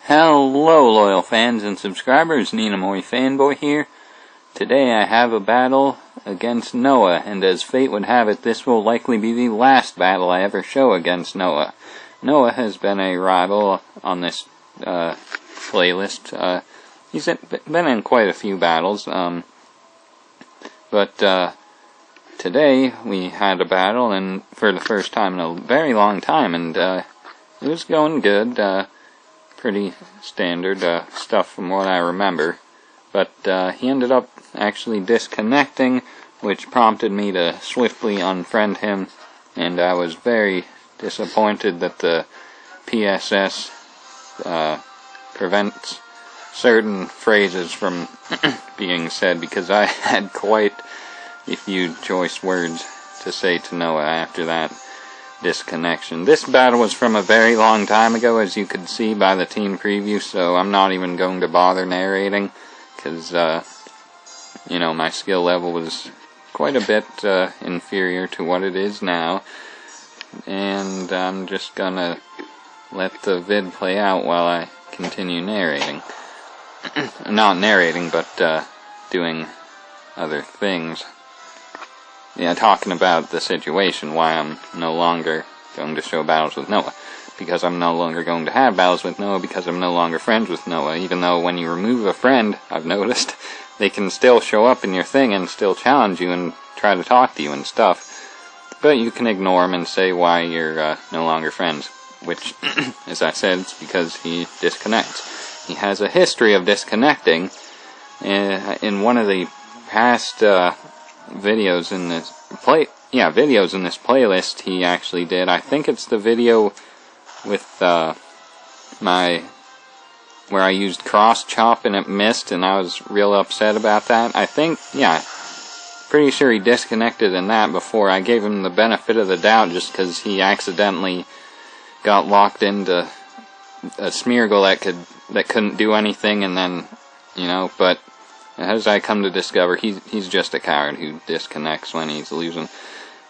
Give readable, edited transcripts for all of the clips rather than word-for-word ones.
Hello loyal fans and subscribers, Ninamori Fanboy here. Today I have a battle against Noah, and as fate would have it, this will likely be the last battle I ever show against Noah. Noah has been a rival on this playlist. He's been in quite a few battles, but today we had a battle, and for the first time in a very long time, and it was going good. Pretty standard stuff from what I remember, but he ended up actually disconnecting, which prompted me to swiftly unfriend him, and I was very disappointed that the PSS prevents certain phrases from being said, because I had quite a few choice words to say to Noah after that disconnection. This battle was from a very long time ago, as you could see by the team preview, so I'm not even going to bother narrating, because, my skill level was quite a bit inferior to what it is now, and I'm just gonna let the vid play out while I continue narrating. Not narrating, but doing other things. Yeah, talking about the situation, why I'm no longer going to show battles with Noah. Because I'm no longer going to have battles with Noah, because I'm no longer friends with Noah. Even though when you remove a friend, I've noticed, they can still show up in your thing and still challenge you and try to talk to you and stuff. But you can ignore them and say why you're no longer friends. Which, as I said, it's because he disconnects. He has a history of disconnecting. In one of the past videos in this playlist he actually did. I think it's the video with where I used cross chop and it missed, and I was real upset about that. I think, pretty sure he disconnected in that before. I gave him the benefit of the doubt just because he accidentally got locked into a Smeargle that couldn't do anything, and then, but as I come to discover, he's just a coward who disconnects when he's losing.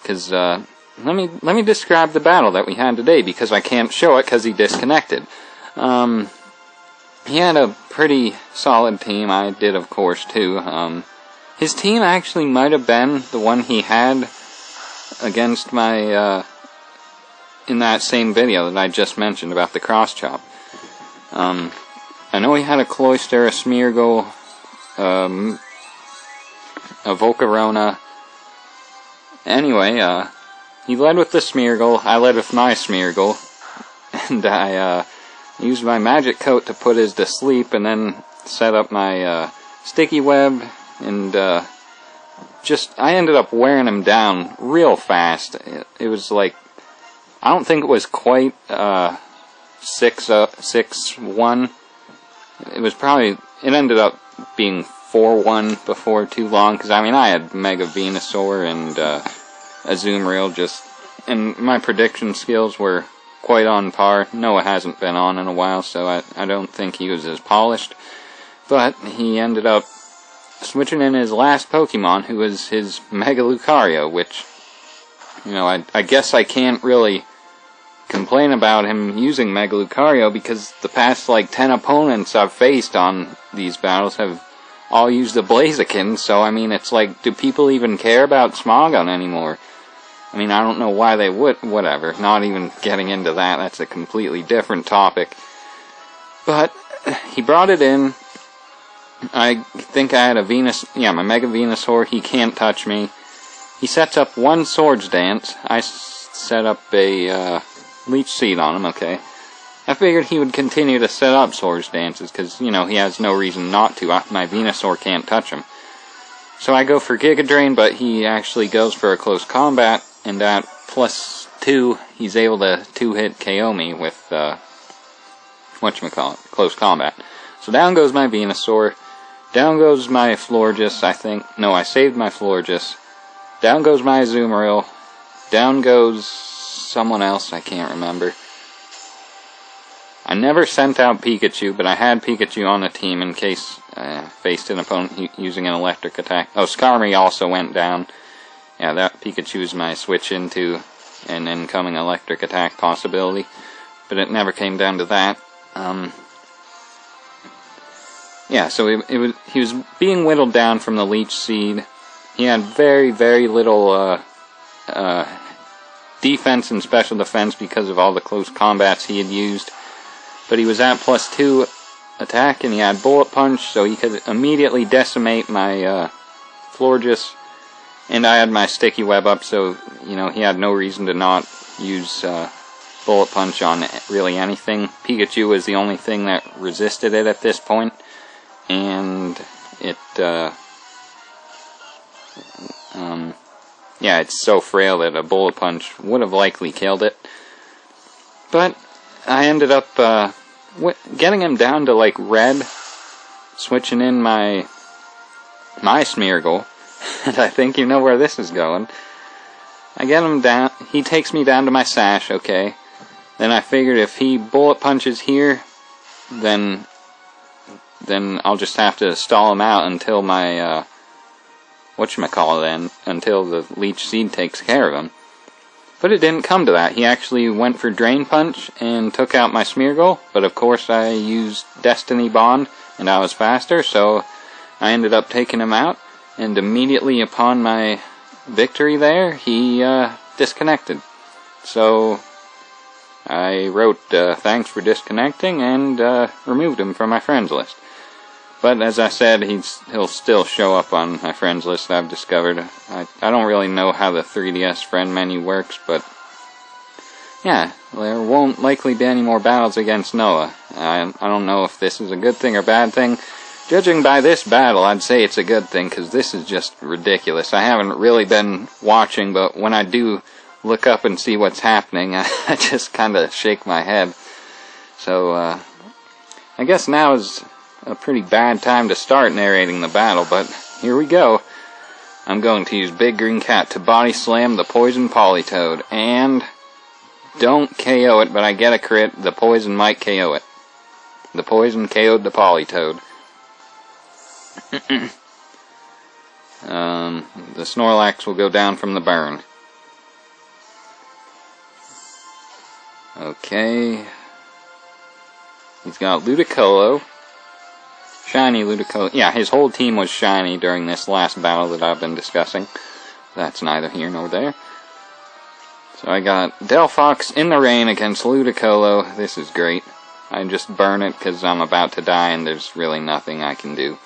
Because, let me describe the battle that we had today, because I can't show it because he disconnected. He had a pretty solid team. I did, of course, too. His team actually might have been the one he had against my, in that same video that I just mentioned about the cross chop. I know he had a Cloyster, a Smeargle, a Volcarona. Anyway, he led with the Smeargle, I led with my Smeargle, and I used my magic coat to put his to sleep, and then set up my sticky web, and I ended up wearing him down real fast. It was like, I don't think it was quite 6-1. It was probably, it ended up being 4-1 before too long, because I had Mega Venusaur and Azumarill, and my prediction skills were quite on par. Noah hasn't been on in a while, so I don't think he was as polished, but he ended up switching in his last Pokemon, who was his Mega Lucario, which, I guess I can't really complain about him using Mega Lucario, because the past 10 opponents I've faced on these battles have all used the Blaziken, so it's like, do people even care about Smogon anymore? I don't know why they would. Whatever, not even getting into that, that's a completely different topic. But he brought it in. I think I had a my Mega Venusaur. He can't touch me. He sets up one Swords Dance. I set up a Leech Seed on him, okay. I figured he would continue to set up Swords Dances, because, he has no reason not to. My Venusaur can't touch him. So I go for Giga Drain, but he actually goes for a Close Combat, and at +2, he's able to 2-hit KO me with, Close Combat. So down goes my Venusaur, down goes my Florges, I think. No, I saved my Florges. Down goes my Azumarill, down goes someone else, I can't remember. I never sent out Pikachu, but I had Pikachu on the team in case I faced an opponent using an electric attack. Oh, Skarmory also went down. Yeah, that Pikachu is my switch into an incoming electric attack possibility, but it never came down to that. yeah, so he was being whittled down from the leech seed. He had very, very little defense and special defense because of all the close combats he had used. But he was at +2 attack, and he had bullet punch, so he could immediately decimate my Florges. And I had my sticky web up, so, you know, he had no reason to not use bullet punch on really anything. Pikachu was the only thing that resisted it at this point. And it, yeah, it's so frail that a bullet punch would have likely killed it. But I ended up getting him down to like red, switching in my Smeargle, and I think you know where this is going. I get him down, he takes me down to my Sash, okay. Then I figured if he bullet punches here, then I'll just have to stall him out until my, until the Leech Seed takes care of him. But it didn't come to that. He actually went for Drain Punch and took out my Smeargle, but of course I used Destiny Bond, and I was faster, so I ended up taking him out, and immediately upon my victory there, he disconnected. So I wrote thanks for disconnecting and removed him from my friends list. But as I said, he'll still show up on my friends list, I've discovered. I don't really know how the 3DS friend menu works, but yeah, there won't likely be any more battles against Noah. I don't know if this is a good thing or bad thing. Judging by this battle, I'd say it's a good thing, because this is just ridiculous. I haven't really been watching, but when I do look up and see what's happening, I just kind of shake my head. So, I guess now is a pretty bad time to start narrating the battle, but here we go. I'm going to use Big Green Cat to body slam the poison Politoed, and don't KO it, but I get a crit. The poison might KO it. The poison KO'd the Politoed. The Snorlax will go down from the burn. Okay. He's got Ludicolo. Shiny Ludicolo. Yeah, his whole team was shiny during this last battle that I've been discussing. That's neither here nor there. So I got Delphox in the rain against Ludicolo. This is great. I just burn it because I'm about to die and there's really nothing I can do.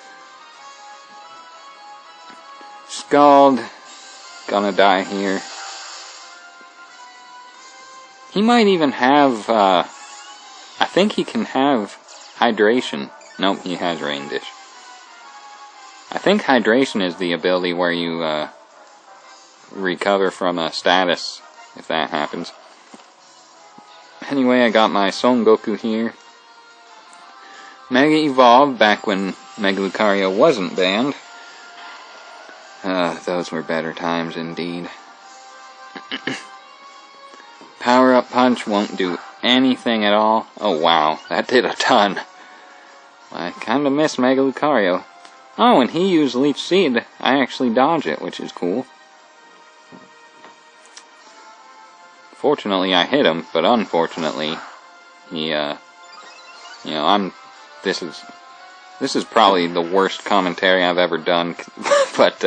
Scald. Gonna die here. He might even have, I think he can have Hydration. Nope, he has Rain Dish. I think Hydration is the ability where you recover from a status, if that happens. Anyway, I got my Son Goku here. Mega Evolved back when Mega Lucario wasn't banned. Those were better times indeed. Power Up Punch won't do anything at all. Oh wow, that did a ton. I kinda miss Mega Lucario. Oh, and he used Leech Seed. I actually dodge it, which is cool. Fortunately, I hit him, but unfortunately, he, this is probably the worst commentary I've ever done, but,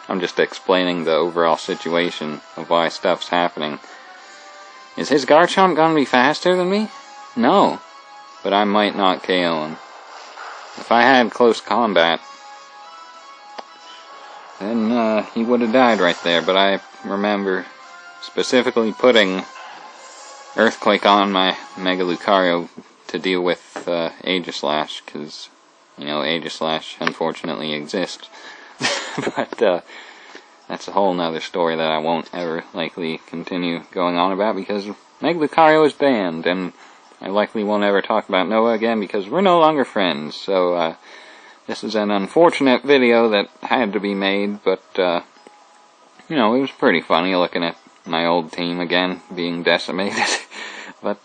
I'm just explaining the overall situation of why stuff's happening. Is his Garchomp gonna be faster than me? No, but I might not KO him. If I had close combat, then he would have died right there, but I remember specifically putting Earthquake on my Mega Lucario to deal with Aegislash, because, you know, Aegislash unfortunately exists. But that's a whole nother story that I won't ever likely continue going on about, because Mega Lucario is banned, and I likely won't ever talk about Noah again because we're no longer friends. So this is an unfortunate video that had to be made, but you know, it was pretty funny looking at my old team again being decimated. But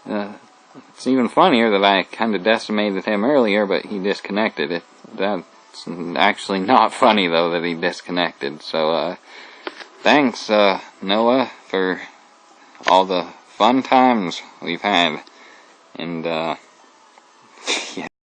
it's even funnier that I kind of decimated him earlier, but he disconnected. That's actually not funny though that he disconnected. So thanks Noah for all the fun times we've had, and